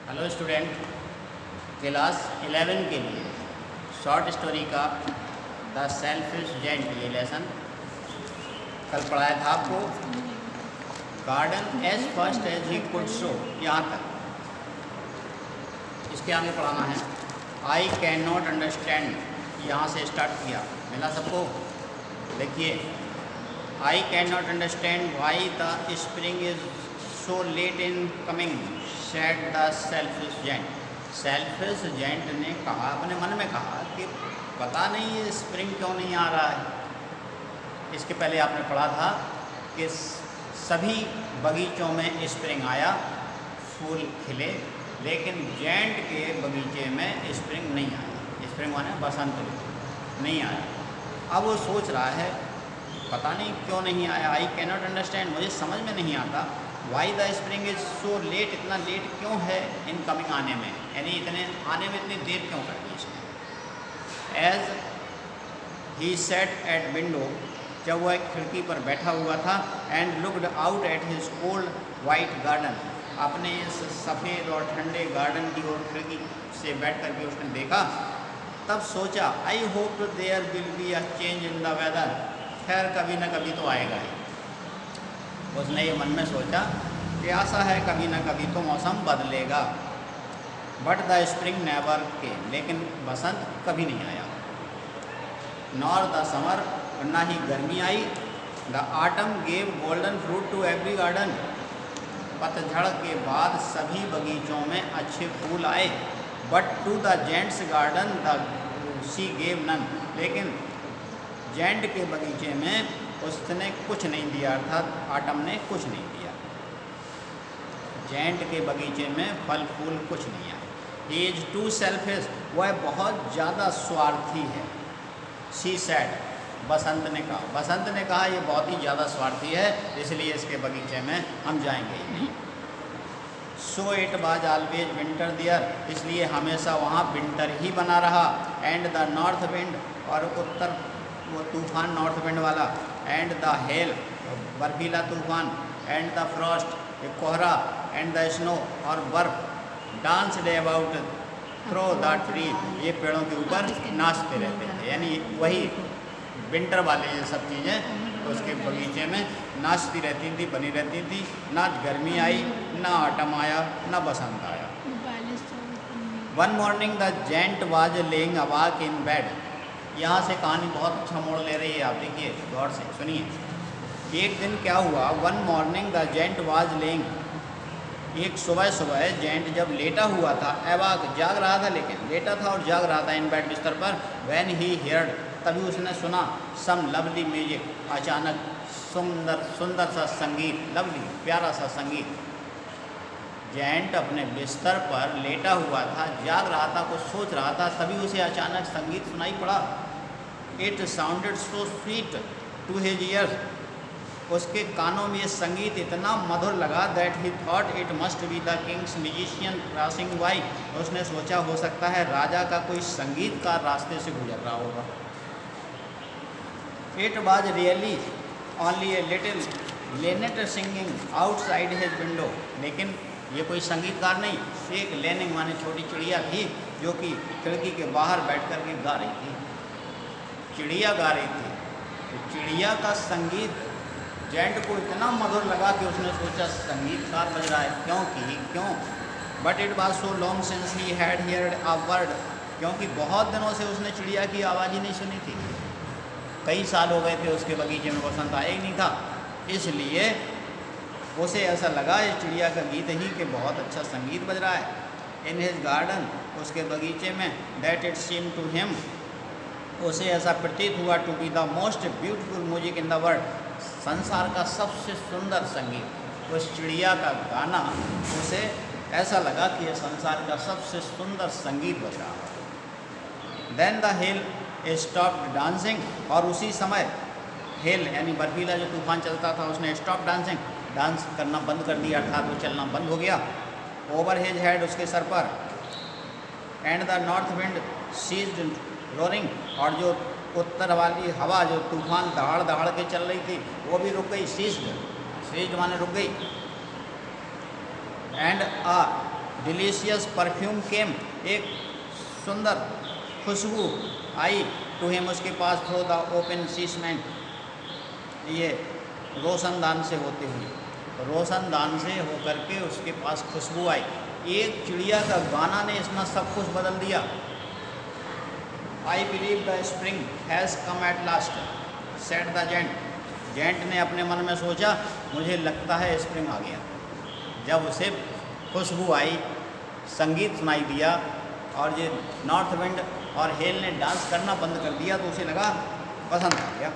Hello student, class 11 के लिए short story का द सेल्फिश जेंट ये लेसन कल पढ़ाया था आपको। Garden as fast as he could show, यहाँ तक। इसके आगे पढ़ाना है आई कैन नॉट अंडरस्टैंड, यहाँ से स्टार्ट किया। मिला सबको? देखिए, I can not understand why the spring is so late in coming said the selfish giant. Selfish giant ने कहा, अपने मन में कहा कि पता नहीं ये स्प्रिंग क्यों नहीं आ रहा है। इसके पहले आपने पढ़ा था कि सभी बगीचों में स्प्रिंग आया, फूल खिले, लेकिन जेंट के बगीचे में स्प्रिंग नहीं आया। स्प्रिंग माने बसंत ऋतु नहीं आया। अब वो सोच रहा है पता नहीं क्यों नहीं आया। आई कैन नॉट अंडरस्टैंड, मुझे समझ में नहीं आता। Y the spring is so late, इतना लेट क्यों है इन कमिंग आने में, यानी इतने आने में इतनी देर क्यों कर दी इसने। As he sat at window, जब वह एक खिड़की पर बैठा हुआ था, and looked out at his cold white garden, अपने इस सफ़ेद और ठंडे गार्डन की ओर खिड़की से बैठ करके उसने देखा। तब सोचा I hope there will be a change in the weather, खैर कभी ना कभी तो आएगा ही। उसने ये मन में सोचा कि आशा है कभी ना कभी तो मौसम बदलेगा। But the spring never came, लेकिन बसंत कभी नहीं आया। नॉर द समर, ना ही गर्मी आई। The autumn gave golden fruit to every garden, पतझड़ के बाद सभी बगीचों में अच्छे फूल आए। But to the giant's garden the she gave none, लेकिन जेंट के बगीचे में उसने कुछ नहीं दिया, अर्थात आटम ने कुछ नहीं दिया। जेंट के बगीचे में फल फूल कुछ नहीं आया। ही इज टू सेल्फिश, वह बहुत ज़्यादा स्वार्थी है। शी सेड, बसंत ने कहा। बसंत ने कहा ये बहुत ही ज़्यादा स्वार्थी है, इसलिए इसके बगीचे में हम जाएंगे ही नहीं। So it was always winter there, इसलिए हमेशा वहाँ विंटर ही बना रहा। एंड द नॉर्थ विंड, और उत्तर वो तूफान नॉर्थ विंड वाला। एंड द हेल, बर्फीला तूफान। एंड द फ्रॉस्ट, कोहरा। एंड द स्नो, और बर्फ। Dance they about through the tree, ये पेड़ों के ऊपर नाचते रहते थे, यानी वही विंटर वाले ये सब चीज़ें उसके बगीचे में नाचती रहती थी, बनी रहती थी। ना गर्मी आई, ना ऑटम आया, ना बसंत आया। One morning the giant was lying awake in bed, यहाँ से कहानी बहुत अच्छा मोड़ ले रही है, आप देखिए गौर से सुनिए। एक दिन क्या हुआ, one morning the giant was lying, एक सुबह सुबह जेंट जब लेटा हुआ था, अवाक जाग रहा था, लेकिन लेटा था और जाग रहा था इन बेड बिस्तर पर। व्हेन ही हियर्ड, तभी उसने सुना सम लवली म्यूजिक, अचानक सुंदर सुंदर सा संगीत, लवली प्यारा सा संगीत। जेंट अपने बिस्तर पर लेटा हुआ था, जाग रहा था, कुछ सोच रहा था, तभी उसे अचानक संगीत सुनाई पड़ा। It sounded so sweet to his ears, उसके कानों में ये संगीत इतना मधुर लगा। That he thought it must be the king's musician crossing by, उसने सोचा हो सकता है राजा का कोई संगीतकार रास्ते से गुजर रहा होगा। It was really only a little linnet singing outside his window, लेकिन ये कोई संगीतकार नहीं, एक लेनिंग माने छोटी चिड़िया थी जो कि खिड़की के बाहर बैठ कर के गा रही थी। चिड़िया गा रही थी, तो चिड़िया का संगीत जेंट को इतना मधुर लगा कि उसने सोचा संगीतकार बज रहा है। क्यों? But it was so long since he had heard a word, क्योंकि बहुत दिनों से उसने चिड़िया की आवाज़ ही नहीं सुनी थी। कई साल हो गए थे उसके बगीचे में बसंत आया ही नहीं था, इसलिए उसे ऐसा लगा इस चिड़िया का गीत ही कि बहुत अच्छा संगीत बज रहा है। इन हिज गार्डन, उसके बगीचे में। That it seem to him, उसे ऐसा प्रतीत हुआ to be the most beautiful music in the world, संसार का सबसे सुंदर संगीत। उस चिड़िया का गाना उसे ऐसा लगा कि यह संसार का सबसे सुंदर संगीत बज रहा है। Then the hail stopped dancing, और उसी समय हेल यानी बर्फीला जो तूफान चलता था उसने स्टॉप डांसिंग, डांस करना बंद कर दिया, अर्थात वो चलना बंद हो गया। ओवर हिज हेड, उसके सर पर। And the north wind ceased roaring, और जो उत्तर वाली हवा जो तूफान दहाड़ दहाड़ के चल रही थी वो भी रुक गई। सीज्ड माने रुक गई। एंड अ डिलीशियस परफ्यूम केम, एक सुंदर खुशबू आई टू हिम, उसके पास थ्रू द ओपन सीसमेंट, ये रोशनदान से होते हुए, रोशनदान से होकर के उसके पास खुशबू आई। एक चिड़िया का गाना ने इसमें सब कुछ बदल दिया। I believe the spring has come at last said the giant, जेंट ने अपने मन में सोचा मुझे लगता है स्प्रिंग आ गया। जब उसे खुशबू आई, संगीत सुनाई दिया और ये नॉर्थ विंड और हेल ने डांस करना बंद कर दिया तो उसे लगा पसंद आ गया।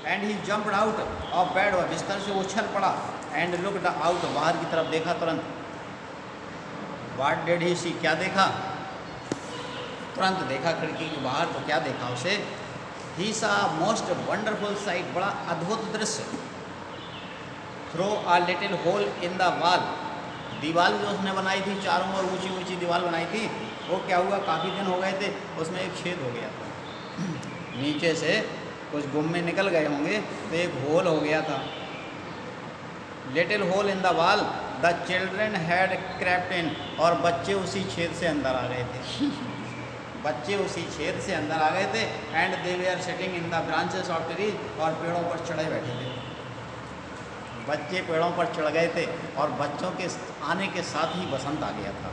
And he jumped out of bed, वह बिस्तर से उछल पड़ा। एंड लुक्ड आउट, बाहर की तरफ देखा तुरंत। व्हाट डिड ही सी, क्या देखा? तुरंत देखा खिड़की के बाहर, तो क्या देखा उसे? ही सा मोस्ट वंडरफुल साइट, बड़ा अद्भुत दृश्य। Through a little hole in the wall, दीवार जो उसने बनाई थी, चारों ओर ऊंची ऊंची दीवार बनाई थी, वो क्या हुआ, काफ़ी दिन हो गए थे, उसमें एक छेद हो गया था। नीचे से कुछ गुम्मे निकल गए होंगे तो एक होल हो गया था। Little hole in the wall the children had crept in, और बच्चे उसी छेद से अंदर आ गए थे। बच्चे उसी छेद से अंदर आ गए थे। And they were sitting in the branches of trees, और पेड़ों पर चढ़े बैठे थे। बच्चे पेड़ों पर चढ़ गए थे और बच्चों के आने के साथ ही बसंत आ गया था।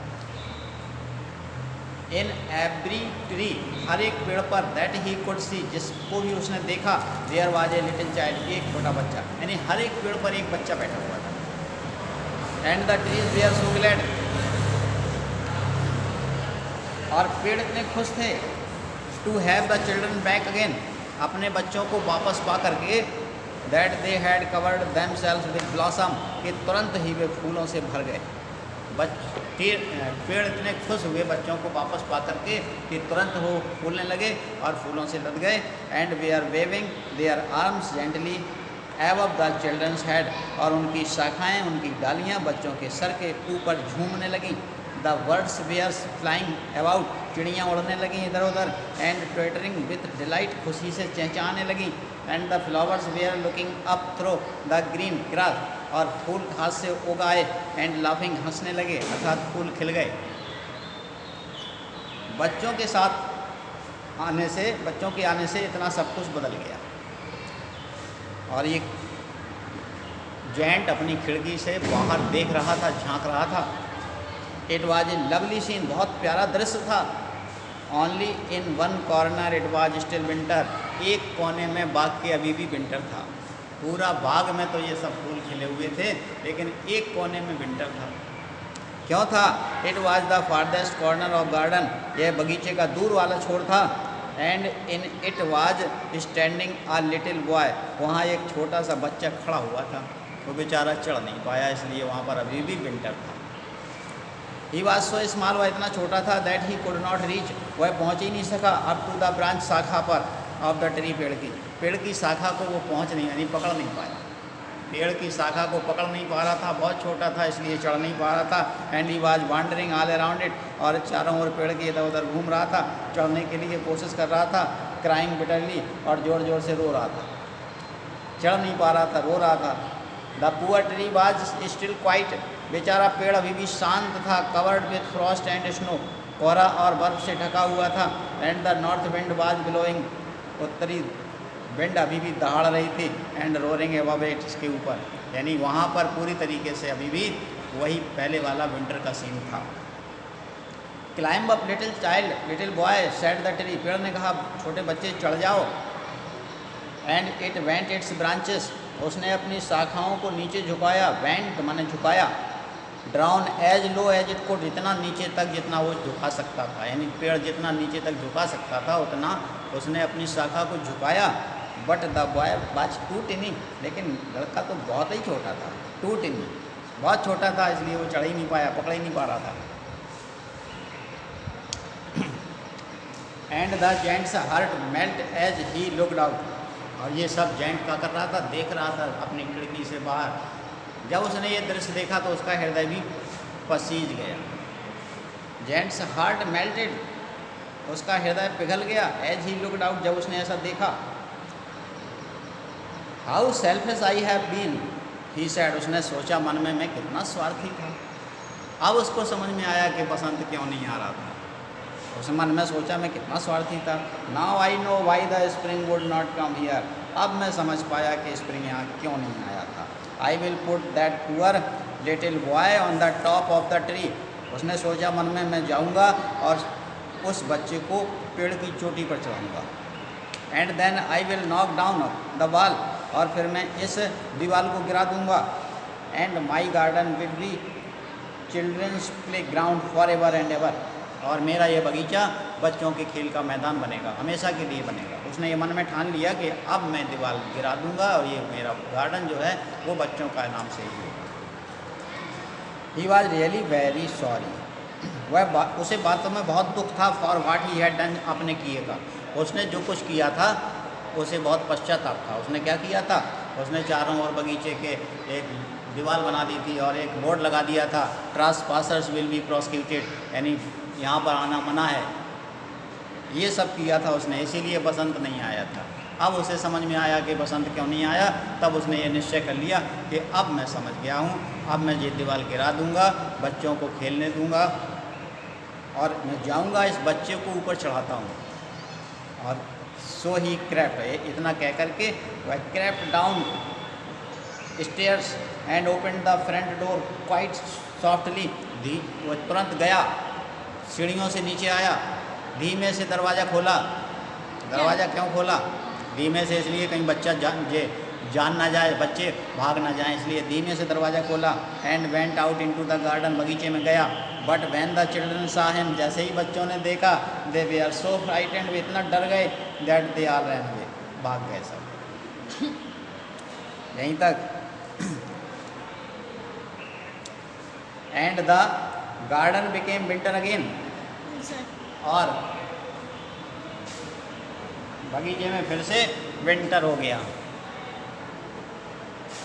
इन एवरी ट्री, हर एक पेड़ पर, दैट ही कुड सी, जिसको भी उसने देखा, there was a little child, एक छोटा बच्चा, यानी हर एक पेड़ पर एक बच्चा बैठा हुआ था। And the trees were so glad, और पेड़ इतने खुश थे, to have the children back again, अपने बच्चों को वापस पा करके, that they had covered themselves with blossom, कि तुरंत ही वे फूलों से भर गए। पेड़ इतने खुश हुए बच्चों को वापस पा करके कि तुरंत वो फूलने लगे और फूलों से लद गए। And were waving their arms gently above the children's head, और उनकी शाखाएं, उनकी डालियां बच्चों के सर के ऊपर झूमने लगीं। The birds were flying about, चिड़ियाँ उड़ने लगीं इधर उधर। एंड ट्विटरिंग विथ डिलाइट, खुशी से चहचहाने लगीं। And the flowers were looking up through the green grass, और फूल घास से उगाए। एंड लाफिंग, हंसने लगे, अर्थात फूल खिल गए। बच्चों के साथ आने से, बच्चों के आने से इतना सब कुछ बदल गया। और ये जेंट अपनी खिड़की से बाहर देख रहा था, झांक रहा था। It was a lovely scene, बहुत प्यारा दृश्य था। Only in one corner it was still winter, एक कोने में बाग के अभी भी विंटर था। पूरा बाग में तो ये सब फूल खिले हुए थे, लेकिन एक कोने में विंटर था। क्यों था? It was the farthest corner of garden, यह बगीचे का दूर वाला छोर था। And in it was standing a little boy, वहाँ एक छोटा सा बच्चा खड़ा हुआ था। वो बेचारा चढ़ नहीं पाया, इसलिए वहाँ पर अभी भी विंटर था। ही वाज सो स्मॉल, वह इतना छोटा था, that he could not reach, वह पहुँच ही नहीं सका अप टू द ब्रांच, शाखा पर, ऑफ द ट्री, पेड़ की शाखा को वो पहुँच नहीं, यानी पकड़ नहीं पाया। पेड़ की शाखा को पकड़ नहीं पा रहा था, बहुत छोटा था इसलिए चढ़ नहीं पा रहा था। And he was wandering all around it, और चारों ओर पेड़ के इधर उधर घूम रहा था, चढ़ने के लिए कोशिश कर रहा था। क्राइंग बिटरली, और ज़ोर ज़ोर से रो रहा था, चढ़ नहीं पा रहा था, रो रहा था। The poor tree was still quite, बेचारा पेड़ अभी भी शांत था। Covered with Frost and snow, कोहरा और बर्फ से ढका हुआ था। And the north wind was blowing, उत्तरी विंड अभी भी दहाड़ रही थी। एंड रोरिंग अबव इट, इसके ऊपर, यानी वहाँ पर पूरी तरीके से अभी भी वही पहले वाला विंटर का सीन था। Climb up little child, little boy said the tree, पेड़ ने कहा छोटे बच्चे चढ़ जाओ। And it went its branches, उसने अपनी शाखाओं को नीचे झुकाया। वेंट माने झुकाया। Down as low as it could, इतना नीचे तक जितना वो झुका सकता था, यानी पेड़ जितना नीचे तक झुका सकता था उतना उसने अपनी शाखा को झुकाया। But the boy was too tiny, लेकिन लड़का तो बहुत ही छोटा था, टू टिनी, बहुत छोटा था, इसलिए वो चढ़ ही नहीं पाया, पकड़ ही नहीं पा रहा था। And the giant's heart melt as he looked out, और ये सब जेंट का कर रहा था, देख रहा था अपनी खिड़की से बाहर। जब उसने ये दृश्य देखा तो उसका हृदय भी पसीज गया। जेंट्स हार्ट मेल्टेड, उसका हृदय पिघल गया। एज ही लुक्ड आउट, जब उसने ऐसा देखा। How selfish I have been, he said, उसने सोचा मन में मैं कितना स्वार्थी था। अब उसको समझ में आया कि बसंत क्यों नहीं आ रहा था। उसने मन में सोचा मैं कितना स्वार्थी था। Now I know why the spring would not come here. अब मैं समझ पाया कि स्प्रिंग यहाँ क्यों नहीं आया था। I will put that poor little boy on the top of the tree. उसने सोचा मन में मैं जाऊँगा और उस बच्चे को पेड़ की चोटी पर चढ़ाऊँगा। And then I will knock down the wall. और फिर मैं इस दीवार को गिरा दूँगा। And my garden will be children's playground forever and ever. और मेरा ये बगीचा बच्चों के खेल का मैदान बनेगा, हमेशा के लिए बनेगा। उसने ये मन में ठान लिया कि अब मैं दीवार गिरा दूंगा और ये मेरा गार्डन जो है वो बच्चों का नाम से ही होगा। He was really very sorry. वह उसे बातों में बहुत दुख था for watt he had done, अपने किए का। उसने जो कुछ किया था उसे बहुत पश्चाताप था। उसने क्या किया था, उसने चारों ओर बगीचे के एक दीवार बना दी थी और एक बोर्ड लगा दिया था, ट्रांसपासर्स विल बी प्रोसिक्यूटेड, यानी यहाँ पर आना मना है। ये सब किया था उसने, इसीलिए बसंत नहीं आया था। अब उसे समझ में आया कि बसंत क्यों नहीं आया। तब उसने ये निश्चय कर लिया कि अब मैं समझ गया हूँ, अब मैं ये दीवार गिरा दूँगा, बच्चों को खेलने दूँगा और मैं जाऊँगा इस बच्चे को ऊपर चढ़ाता हूँ। और सो ही क्रेप्ट, इतना कह करके वह crept down stairs and open the front door quite softly. वह तुरंत गया, सीढ़ियों से नीचे आया, धीमे से दरवाज़ा खोला। दरवाज़ा क्यों खोला? धीमे से इसलिए कहीं बच्चा जान ना जाए, बच्चे भाग ना जाएं, इसलिए धीमे से दरवाज़ा खोला। And went out into the garden, बगीचे में गया। But when the children saw him, जैसे ही बच्चों ने देखा, दे वे आर सो फ्राइटेंड, वे इतना डर गए, that they are run away, भाग गए सब। यहीं तक। And the garden became winter again. और बगीचे में फिर से विंटर हो गया।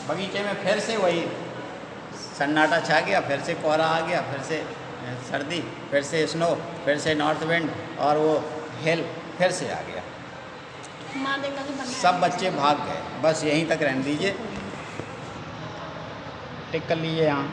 बगीचे में फिर से वही सन्नाटा छा गया, फिर से कोहरा आ गया, फिर से सर्दी, फिर से स्नो, फिर से नॉर्थ विंड और वो हेल फिर से आ गया। सब बच्चे भाग गए। बस यहीं तक रहने दीजिए, टिक कर लीजिए यहाँ।